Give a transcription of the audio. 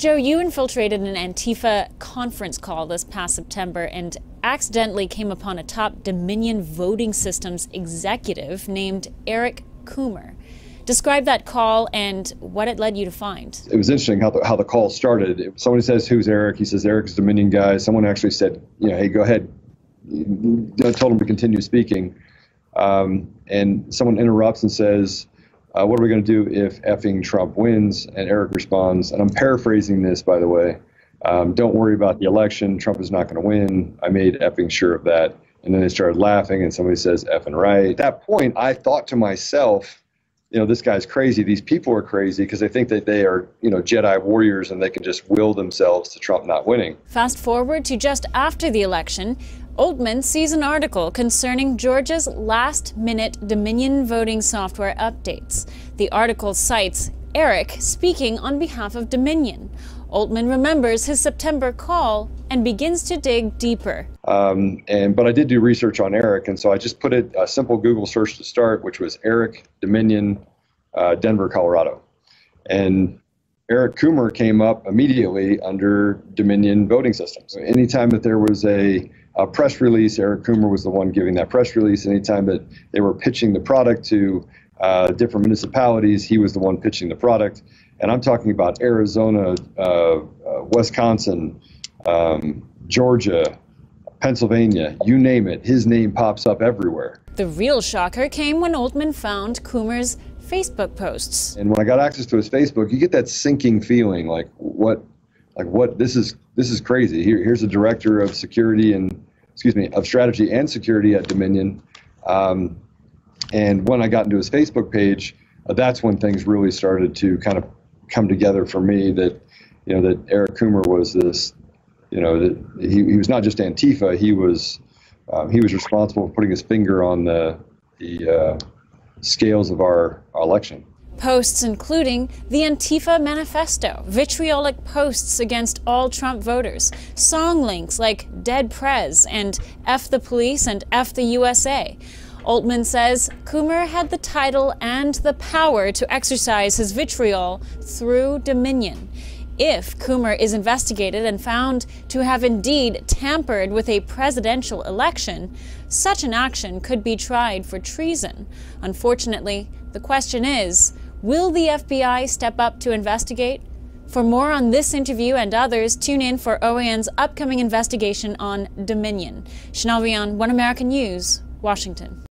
Joe, you infiltrated an Antifa conference call this past September and accidentally came upon a top Dominion voting systems executive named Eric Coomer. Describe that call and what it led you to find. It was interesting how the call started. Somebody says, "Who's Eric?" He says, "Eric's a Dominion guy." Someone actually said, "Hey, go ahead." I told him to continue speaking. And someone interrupts and says, "What are we going to do if effing Trump wins?" And Eric responds, and I'm paraphrasing this, by the way, "Don't worry about the election. Trump is not going to win. I made effing sure of that." And then they started laughing, and somebody says, "Effing right." At that point, I thought to myself, this guy's crazy. These people are crazy because they think that they are, Jedi warriors and they can just will themselves to Trump not winning. Fast forward to just after the election, Altman sees an article concerning Georgia's last-minute Dominion voting software updates. The article cites Eric speaking on behalf of Dominion. Altman remembers his September call and begins to dig deeper. But I did do research on Eric, and so I just put a simple Google search to start, which was Eric Dominion, Denver, Colorado. And Eric Coomer came up immediately under Dominion voting systems. Anytime that there was a press release, Eric Coomer was the one giving that press release. Anytime that they were pitching the product to different municipalities, he was the one pitching the product. And I'm talking about Arizona, Wisconsin, Georgia, Pennsylvania, you name it, his name pops up everywhere. The real shocker came when Altman found Coomer's Facebook posts. And when I got access to his Facebook, you get that sinking feeling like this is crazy. Here's the director of of strategy and security at Dominion. And when I got into his Facebook page, that's when things really started to kind of come together for me that Eric Coomer was this, that he was not just Antifa, he was responsible for putting his finger on the scales of our election. Posts including the Antifa Manifesto, vitriolic posts against all Trump voters, song links like Dead Prez and F the Police and F the USA. Altman says Coomer had the title and the power to exercise his vitriol through Dominion. If Coomer is investigated and found to have indeed tampered with a presidential election, such an action could be tried for treason. Unfortunately, the question is, will the FBI step up to investigate? For more on this interview and others, tune in for OAN's upcoming investigation on Dominion. Chanel Rion, One American News, Washington.